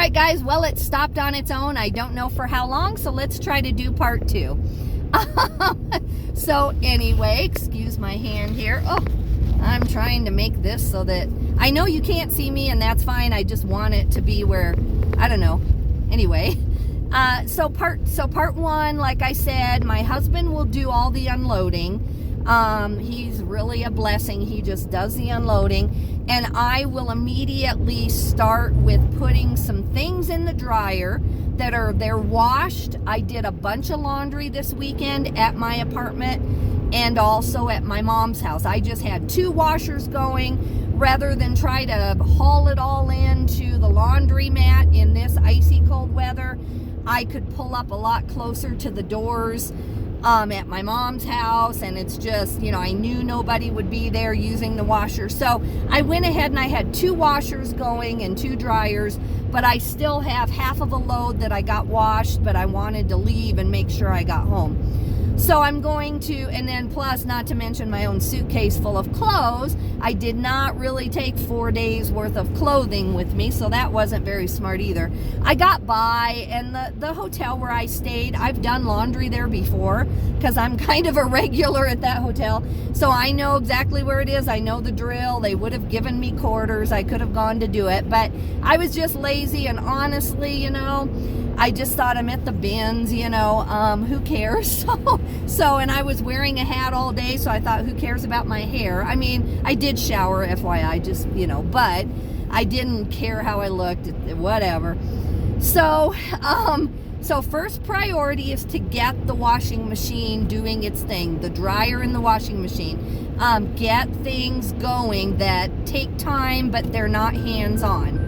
right, guys, well, it stopped on its own. I don't know for how long, so let's try to do part 2. So anyway, excuse my hand here. Oh, I'm trying to make this so that I know you can't see me, and that's fine. I just want it to be where, I don't know. Anyway, so part 1, like I said, my husband will do all the unloading. He's really a blessing. He just does the unloading, and I will immediately start with putting some things in the dryer they're washed. I did a bunch of laundry this weekend at my apartment and also at my mom's house. I just had 2 washers going rather than try to haul it all into the laundromat in this icy cold weather. I could pull up a lot closer to the doors at my mom's house, and it's just, you know, I knew nobody would be there using the washer. So I went ahead and I had 2 washers going and 2 dryers, but I still have half of a load that I got washed, but I wanted to leave and make sure I got home. So I'm going to, and then plus, not to mention my own suitcase full of clothes. I did not really take 4 days worth of clothing with me, so that wasn't very smart either. I got by, and the hotel where I stayed, I've done laundry there before because I'm kind of a regular at that hotel. So I know exactly where it is. I know the drill. They would have given me quarters. I could have gone to do it, but I was just lazy, and honestly, you know, I just thought I'm at the bins, you know, who cares? So, and I was wearing a hat all day, so I thought, who cares about my hair? I mean, I did shower, FYI, just, you know, but I didn't care how I looked, whatever. So, so first priority is to get the washing machine doing its thing, the dryer and the washing machine. Get things going that take time, but they're not hands-on.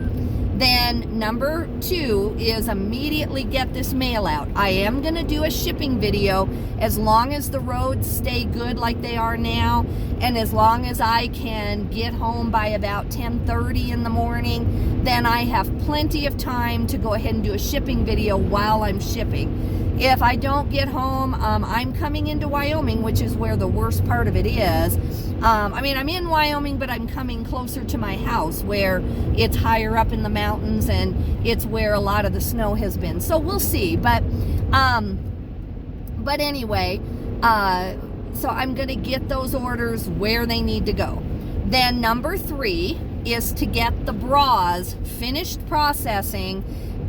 Then number 2 is immediately get this mail out. I am going to do a shipping video as long as the roads stay good like they are now, and as long as I can get home by about 10:30 in the morning, then I have plenty of time to go ahead and do a shipping video while I'm shipping. If I don't get home, I'm coming into Wyoming, which is where the worst part of it is. I mean, I'm in Wyoming, but I'm coming closer to my house where it's higher up in the mountains, and it's where a lot of the snow has been. So we'll see. But anyway, so I'm going to get those orders where they need to go. Then number 3 is to get the bras finished processing,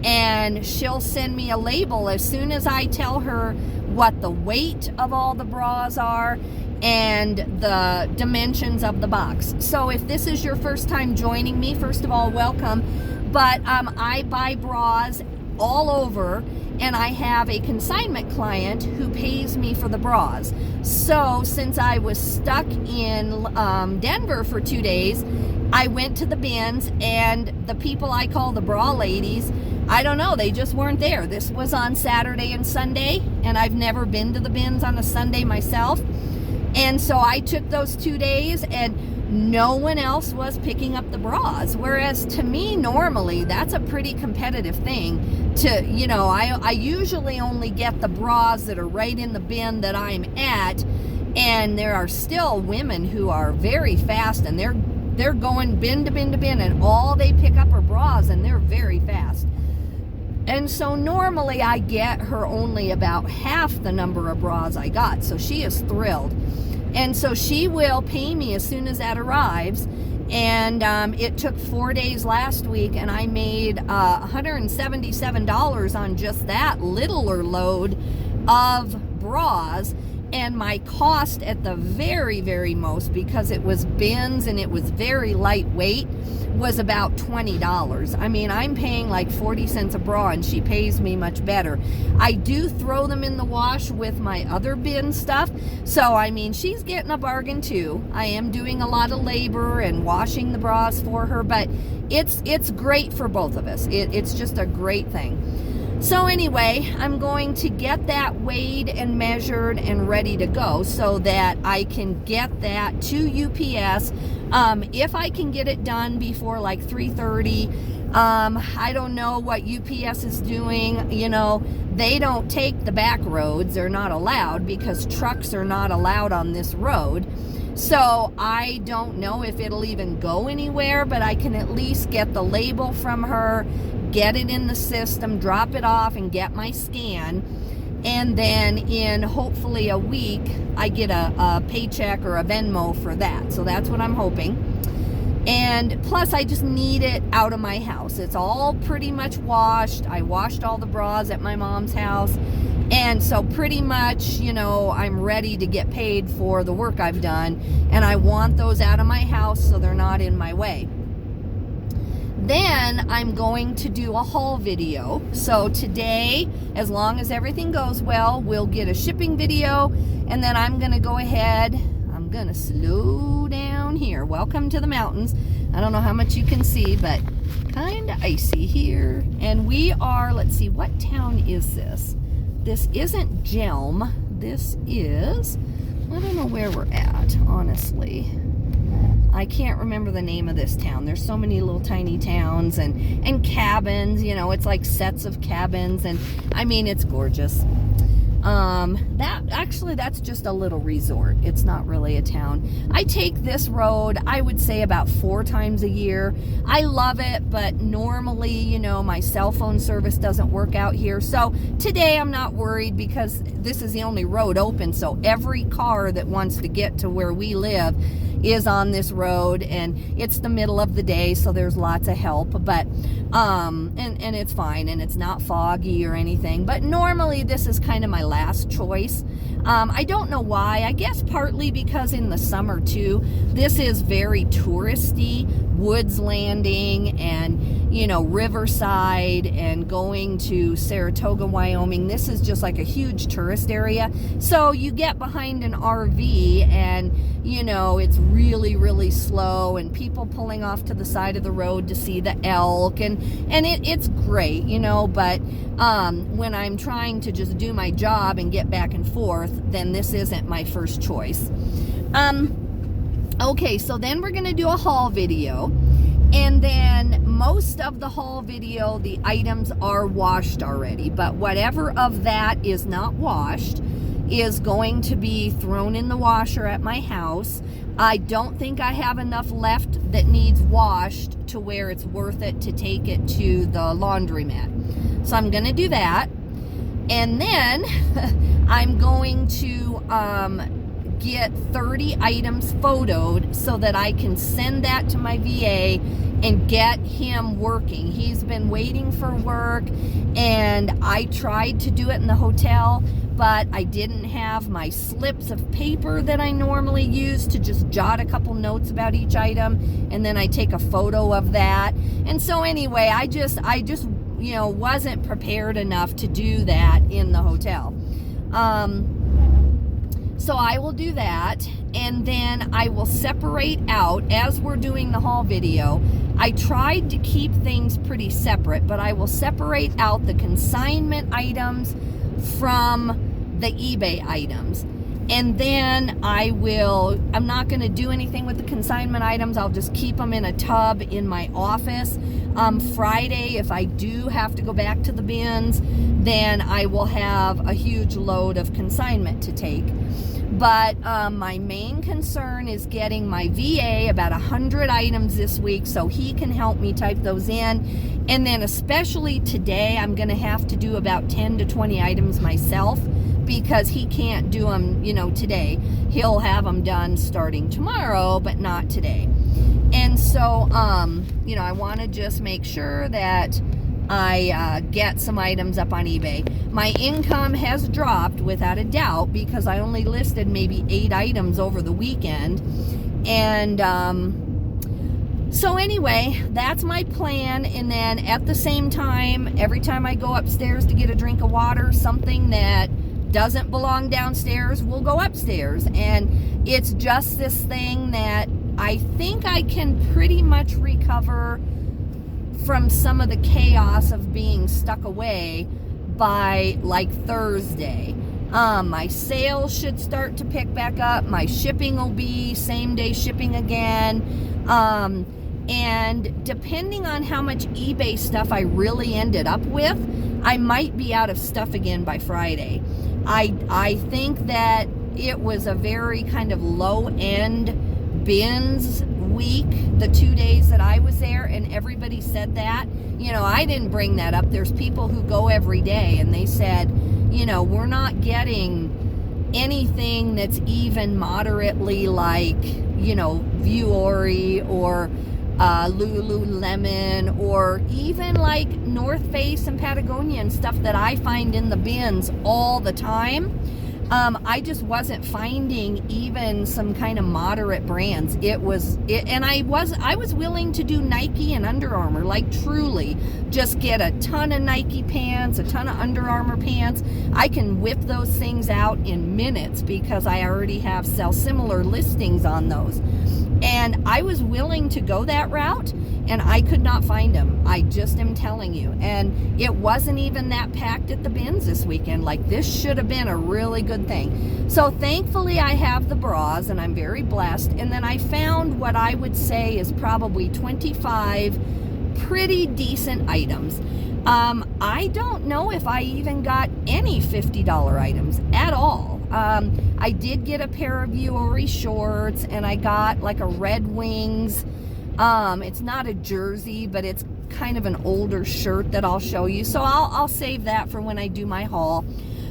and she'll send me a label as soon as I tell her what the weight of all the bras are and the dimensions of the box. So if this is your first time joining me, first of all, welcome. But I buy bras all over, and I have a consignment client who pays me for the bras. So since I was stuck in Denver for 2 days, I went to the bins, and the people I call the bra ladies, I don't know, they just weren't there. This was on Saturday and Sunday, and I've never been to the bins on a Sunday myself. And so I took those 2 days, and no one else was picking up the bras. Whereas to me, normally, that's a pretty competitive thing to, you know, I usually only get the bras that are right in the bin that I'm at. And there are still women who are very fast, and they're going bin to bin to bin, and all they pick up are bras, and they're very fast. And so normally I get her only about half the number of bras I got. So she is thrilled. And so she will pay me as soon as that arrives. And it took 4 days last week, and I made $177 on just that littler load of bras. And my cost at the very, very most, because it was bins and it was very lightweight, was about $20. I mean, I'm paying like 40 cents a bra, and she pays me much better. I do throw them in the wash with my other bin stuff. So, I mean, she's getting a bargain too. I am doing a lot of labor and washing the bras for her, but it's great for both of us. It's just a great thing. So anyway, I'm going to get that weighed and measured and ready to go so that I can get that to UPS. If I can get it done before like 3:30, I don't know what UPS is doing. You know, they don't take the back roads. They're not allowed because trucks are not allowed on this road. So I don't know if it'll even go anywhere, but I can at least get the label from her, get it in the system, drop it off, and get my scan. And then in hopefully a week, I get a paycheck or a Venmo for that. So that's what I'm hoping. And plus, I just need it out of my house. It's all pretty much washed. I washed all the bras at my mom's house. And so pretty much, you know, I'm ready to get paid for the work I've done. And I want those out of my house so they're not in my way. Then I'm going to do a haul video. So today, as long as everything goes well, we'll get a shipping video. And then I'm going to go ahead, I'm going to slow down here. Welcome to the mountains. I don't know how much you can see, but kind of icy here. And we are, let's see, what town is this? This isn't Jelm. This is, I don't know where we're at, honestly. I can't remember the name of this town. There's so many little tiny towns and cabins, you know, it's like sets of cabins, and I mean, it's gorgeous. That's just a little resort. It's not really a town. I take this road, I would say, about 4 times a year. I love it, but normally, you know, my cell phone service doesn't work out here. So today I'm not worried because this is the only road open. So every car that wants to get to where we live is on this road, and it's the middle of the day, so there's lots of help, but and it's fine, and it's not foggy or anything. But normally this is kind of my last choice. I don't know why. I guess partly because in the summer too, this is very touristy. Woods Landing and, you know, Riverside and going to Saratoga, Wyoming. This is just like a huge tourist area. So you get behind an RV and, you know, it's really, really slow, and people pulling off to the side of the road to see the elk, and it's great, you know, but when I'm trying to just do my job and get back and forth, then this isn't my first choice. Okay, so then we're going to do a haul video, and then most of the haul video, the items are washed already, but whatever of that is not washed is going to be thrown in the washer at my house. I don't think I have enough left that needs washed to where it's worth it to take it to the laundromat. So I'm going to do that, and then I'm going to get 30 items photoed so that I can send that to my VA and get him working. He's been waiting for work, and I tried to do it in the hotel, but I didn't have my slips of paper that I normally use to just jot a couple notes about each item, and then I take a photo of that. And so anyway, I just you know, wasn't prepared enough to do that in the hotel. So I will do that, and then I will separate out, as we're doing the haul video, I tried to keep things pretty separate, but I will separate out the consignment items from the eBay items. And then I'm not going to do anything with the consignment items. I'll just keep them in a tub in my office. Friday, if I do have to go back to the bins, then I will have a huge load of consignment to take. But my main concern is getting my VA about 100 items this week so he can help me type those in. And then especially today, I'm going to have to do about 10 to 20 items myself, because he can't do them, you know, today. He'll have them done starting tomorrow, but not today. And so, you know, I want to just make sure that I get some items up on eBay. My income has dropped without a doubt because I only listed maybe 8 items over the weekend. And so anyway, that's my plan. And then at the same time, every time I go upstairs to get a drink of water, something that doesn't belong downstairs will go upstairs. And it's just this thing that I think I can pretty much recover from some of the chaos of being stuck away by like Thursday. My sales should start to pick back up. My shipping will be same day shipping again. And depending on how much eBay stuff I really ended up with, I might be out of stuff again by Friday. I think that it was a very kind of low-end bins week, the 2 days that I was there, and everybody said that. You know, I didn't bring that up. There's people who go every day, and they said, you know, we're not getting anything that's even moderately like, you know, Vuori or Lululemon, or even like North Face and Patagonia and stuff that I find in the bins all the time. I just wasn't finding even some kind of moderate brands. And I was willing to do Nike and Under Armour, like truly just get a ton of Nike pants, a ton of Under Armour pants. I can whip those things out in minutes because I already have similar listings on those. And I was willing to go that route, and I could not find them. I just am telling you. And it wasn't even that packed at the bins this weekend. Like, this should have been a really good thing. So thankfully I have the bras, and I'm very blessed. And then I found what I would say is probably 25 pretty decent items. I don't know if I even got any $50 items at all. I did get a pair of Vuori shorts, and I got like a Red Wings. It's not a jersey, but it's kind of an older shirt that I'll show you. So I'll save that for when I do my haul.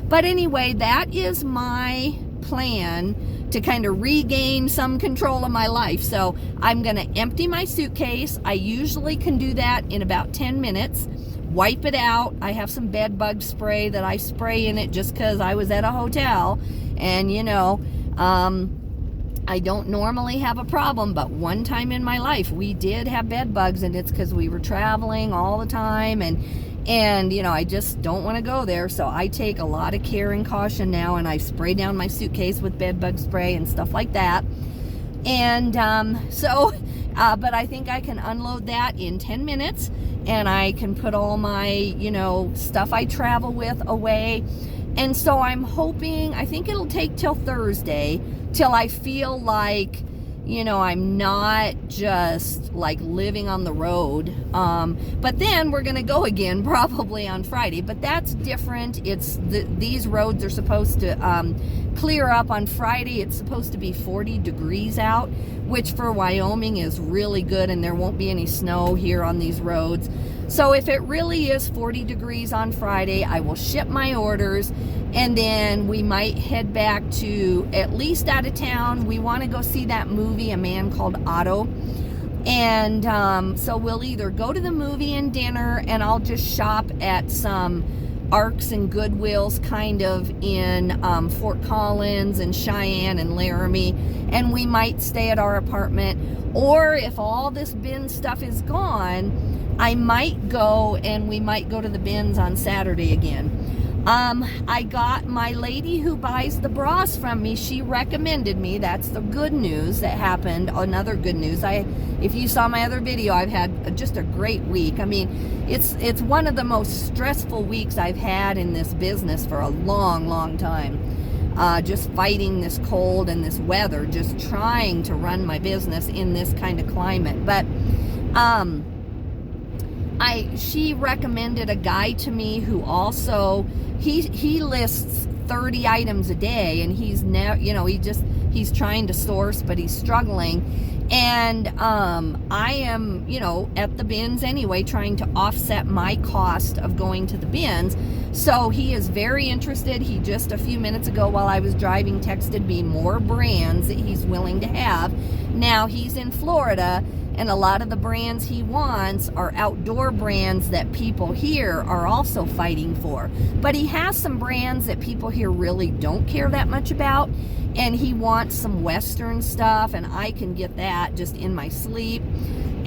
But anyway, that is my plan to kind of regain some control of my life. So I'm going to empty my suitcase. I usually can do that in about 10 minutes. Wipe it out. I have some bed bug spray that I spray in it just because I was at a hotel, and you know, I don't normally have a problem, but one time in my life we did have bed bugs, and it's because we were traveling all the time, and you know, I just don't want to go there. So I take a lot of care and caution now, and I spray down my suitcase with bed bug spray and stuff like that. And but I think I can unload that in 10 minutes, and I can put all my, you know, stuff I travel with away. And so I'm hoping, I think it'll take till Thursday till I feel like, you know, I'm not just like living on the road. But then we're going to go again probably on Friday, but that's different. These roads are supposed to clear up on Friday. It's supposed to be 40 degrees out, which for Wyoming is really good, and there won't be any snow here on these roads. So if it really is 40 degrees on Friday, I will ship my orders, and then we might head back to at least out of town. We want to go see that movie, A Man Called Otto. And so we'll either go to the movie and dinner, and I'll just shop at some Arcs and Goodwills kind of in Fort Collins and Cheyenne and Laramie, and we might stay at our apartment. Or if all this bin stuff is gone, I might go, and we might go to the bins on Saturday again. I got my lady who buys the bras from me, she recommended me. That's the good news that happened. Another good news, if you saw my other video, I've had just a great week. I mean, it's one of the most stressful weeks I've had in this business for a long time. Just fighting this cold and this weather, just trying to run my business in this kind of climate. But she recommended a guy to me who also, he lists 30 items a day, and he's now, you know, he's trying to source, but he's struggling. And I am, you know, at the bins anyway, trying to offset my cost of going to the bins. So he is very interested. He just a few minutes ago while I was driving texted me more brands that he's willing to have. Now he's in Florida, and a lot of the brands he wants are outdoor brands that people here are also fighting for. But he has some brands that people here really don't care that much about, and he wants some Western stuff, and I can get that just in my sleep.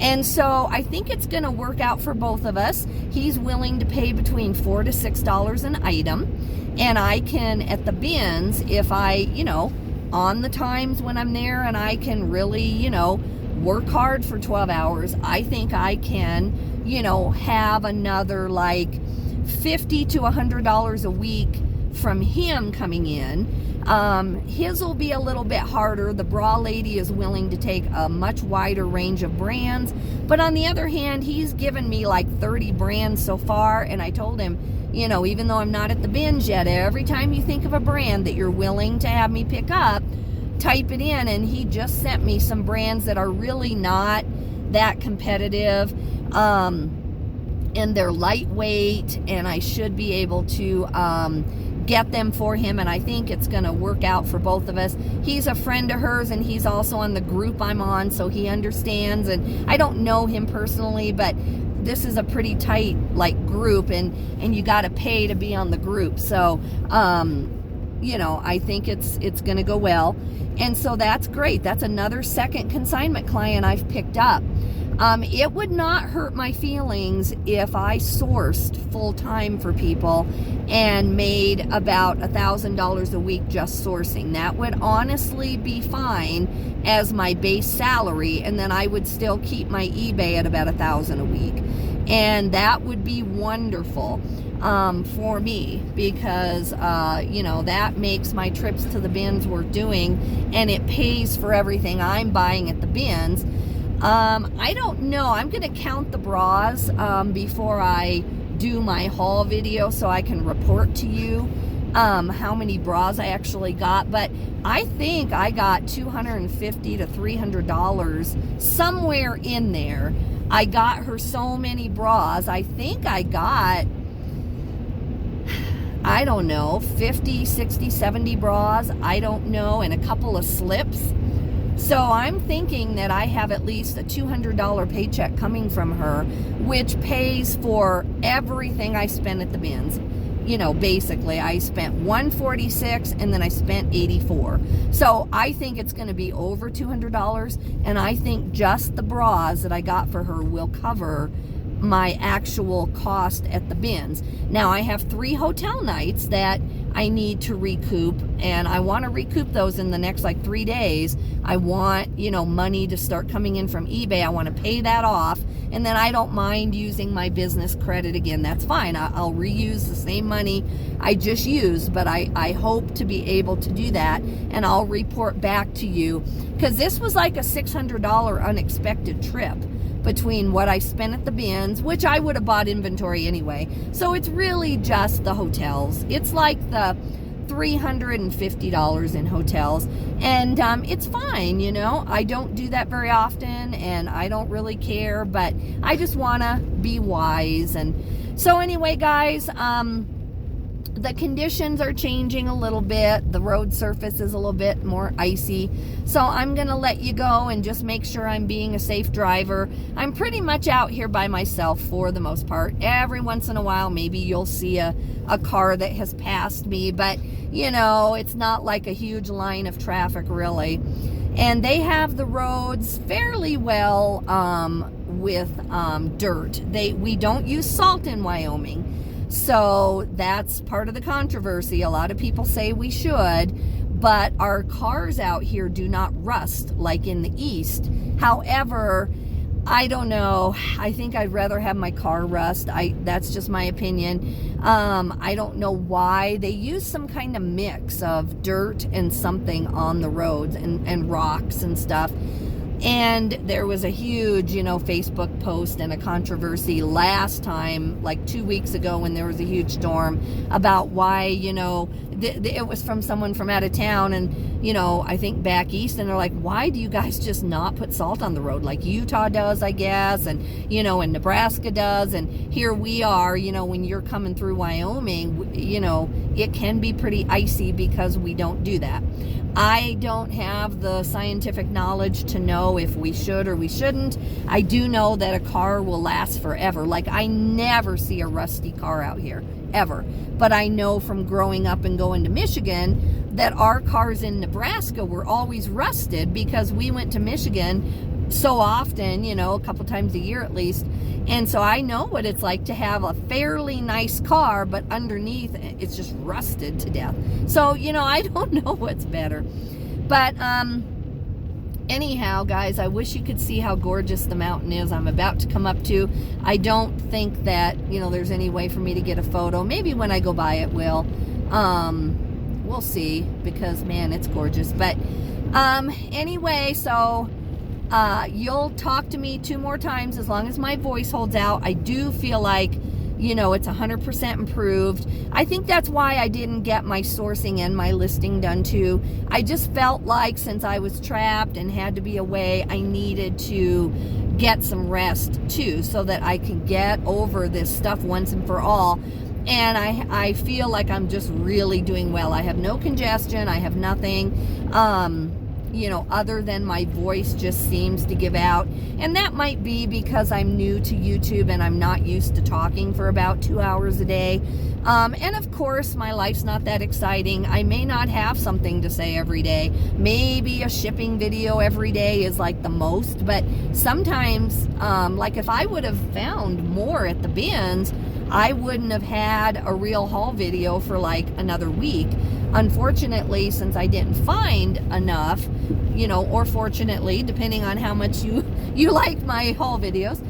And so I think it's going to work out for both of us. He's willing to pay between $4 to $6 an item, and I can, at the bins, if I, you know, on the times when I'm there and I can really, you know, work hard for 12 hours, I think I can, you know, have another like $50 to $100 a week from him coming in. His will be a little bit harder. The bra lady is willing to take a much wider range of brands, but on the other hand, he's given me like 30 brands so far, and I told him, you know, even though I'm not at the bins yet, every time you think of a brand that you're willing to have me pick up, type it in. And he just sent me some brands that are really not that competitive, and they're lightweight, and I should be able to get them for him, and I think it's going to work out for both of us. He's a friend of hers, and he's also on the group I'm on, so he understands. And I don't know him personally, but this is a pretty tight like group, and you got to pay to be on the group. So you know, I think it's going to go well, and so that's great. That's another second consignment client I've picked up. It would not hurt my feelings if I sourced full-time for people and made about $1,000 a week just sourcing. That would honestly be fine as my base salary, and then I would still keep my eBay at about $1,000 a week. And that would be wonderful for me, because you know, that makes my trips to the bins worth doing, and it pays for everything I'm buying at the bins. I don't know. I'm going to count the bras before I do my haul video, so I can report to you how many bras I actually got. But I think I got $250 to $300 somewhere in there. I got her so many bras. I think I got, I don't know, 50, 60, 70 bras. I don't know, and a couple of slips. So I'm thinking that I have at least a $200 paycheck coming from her, which pays for everything I spent at the bins. You know, basically I spent $146 and then I spent $84. So I think it's going to be over $200, and I think just the bras that I got for her will cover my actual cost at the bins. Now I have 3 hotel nights that I need to recoup, and I want to recoup those in the next like 3 days. I want, you know, money to start coming in from eBay. I want to pay that off, and then I don't mind using my business credit again. That's fine. I'll reuse the same money I just used, but I hope to be able to do that, and I'll report back to you, because this was like a $600 unexpected trip between what I spent at the bins, which I would have bought inventory anyway. So it's really just the hotels. It's like the $350 in hotels, and it's fine, you know. I don't do that very often, and I don't really care, but I just want to be wise. And so anyway, guys, the conditions are changing a little bit. The road surface is a little bit more icy. So I'm going to let you go and just make sure I'm being a safe driver. I'm pretty much out here by myself for the most part. Every once in a while, maybe you'll see a car that has passed me, but you know, it's not like a huge line of traffic really. And they have the roads fairly well with dirt. We don't use salt in Wyoming. So that's part of the controversy. A lot of people say we should, but our cars out here do not rust like in the East. However, I don't know. I think I'd rather have my car rust. That's just my opinion. I don't know why. They use some kind of mix of dirt and something on the roads, and rocks and stuff. And there was a huge, you know, Facebook post and a controversy last time, like 2 weeks ago, when there was a huge storm, about why, you know, it was from someone from out of town, and, you know, I think back east, and they're like, why do you guys just not put salt on the road like Utah does, I guess, and, you know, and Nebraska does, and here we are, you know, when you're coming through Wyoming, you know, it can be pretty icy because we don't do that. I don't have the scientific knowledge to know if we should or we shouldn't. I do know that a car will last forever. Like, I never see a rusty car out here, ever. But I know from growing up and going to Michigan that our cars in Nebraska were always rusted because we went to Michigan so often, you know, a couple times a year at least. And so I know what it's like to have a fairly nice car, but underneath it's just rusted to death. So, you know, I don't know what's better. But anyhow, guys, I wish you could see how gorgeous the mountain is I'm about to come up to. I don't think that, you know, there's any way for me to get a photo. Maybe when I go by it will. We'll see, because man, it's gorgeous. But anyway, so you'll talk to me 2 more times as long as my voice holds out. I do feel like, you know, it's 100% improved. I think that's why I didn't get my sourcing and my listing done too. I just felt like since I was trapped and had to be away, I needed to get some rest too, so that I can get over this stuff once and for all. And I feel like I'm just really doing well. I have no congestion. I have nothing, you know, other than my voice just seems to give out. And that might be because I'm new to YouTube and I'm not used to talking for about 2 hours a day. And of course, my life's not that exciting. I may not have something to say every day. Maybe a shipping video every day is like the most. But sometimes, like if I would have found more at the bins, I wouldn't have had a real haul video for like another week. Unfortunately, since I didn't find enough, you know, or fortunately, depending on how much you like my haul videos,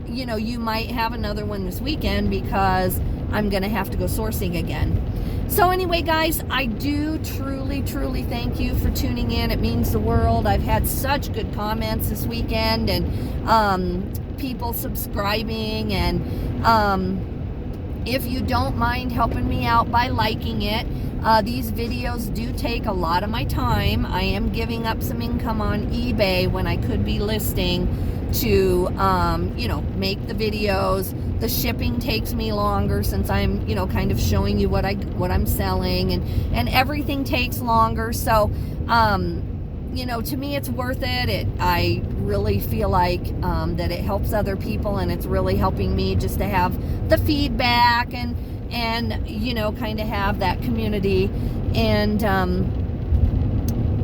you know, you might have another one this weekend because I'm going to have to go sourcing again. So anyway, guys, I do truly thank you for tuning in. It means the world. I've had such good comments this weekend, and people subscribing, and if you don't mind helping me out by liking it, these videos do take a lot of my time. I am giving up some income on eBay when I could be listing to you know, make the videos. The shipping takes me longer since I'm, you know, kind of showing you what I'm selling, and everything takes longer. So you know, to me, it's worth it. I really feel like that it helps other people, and it's really helping me just to have the feedback and you know, kind of have that community. And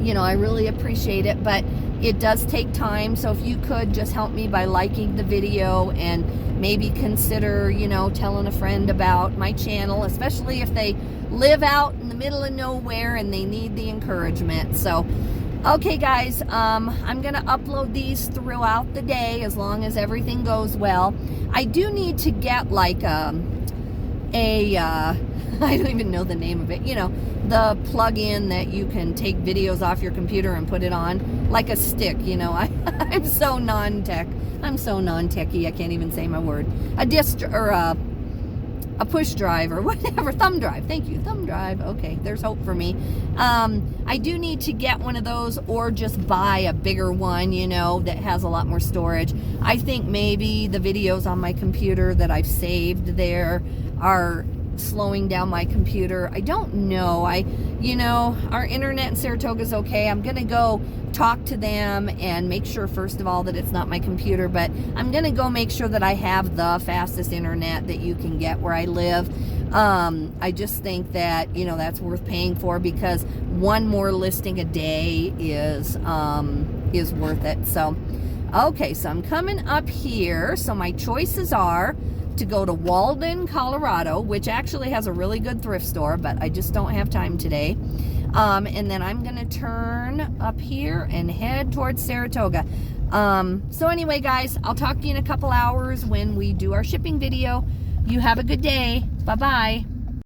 you know, I really appreciate it, but it does take time. So if you could just help me by liking the video, and maybe consider, you know, telling a friend about my channel, especially if they live out in the middle of nowhere and they need the encouragement. So okay, guys, I'm going to upload these throughout the day as long as everything goes well. I do need to get like I don't even know the name of it, you know, the plug-in that you can take videos off your computer and put it on, like a stick, you know. I'm so non-tech. I'm so non-techy, I can't even say my word. A disc, or a push drive, or whatever. Thumb drive. Thank you. Thumb drive. Okay, there's hope for me. I do need to get one of those, or just buy a bigger one, you know, that has a lot more storage. I think maybe the videos on my computer that I've saved there are slowing down my computer. I don't know. You know, our internet in Saratoga is okay. I'm going to go talk to them and make sure, first of all, that it's not my computer, but I'm going to go make sure that I have the fastest internet that you can get where I live. I just think that, you know, that's worth paying for, because one more listing a day is worth it. So, okay, so I'm coming up here. So my choices are to go to Walden, Colorado, which actually has a really good thrift store, but I just don't have time today. And then I'm going to turn up here and head towards Saratoga. So anyway, guys, I'll talk to you in a couple hours when we do our shipping video. You have a good day. Bye-bye.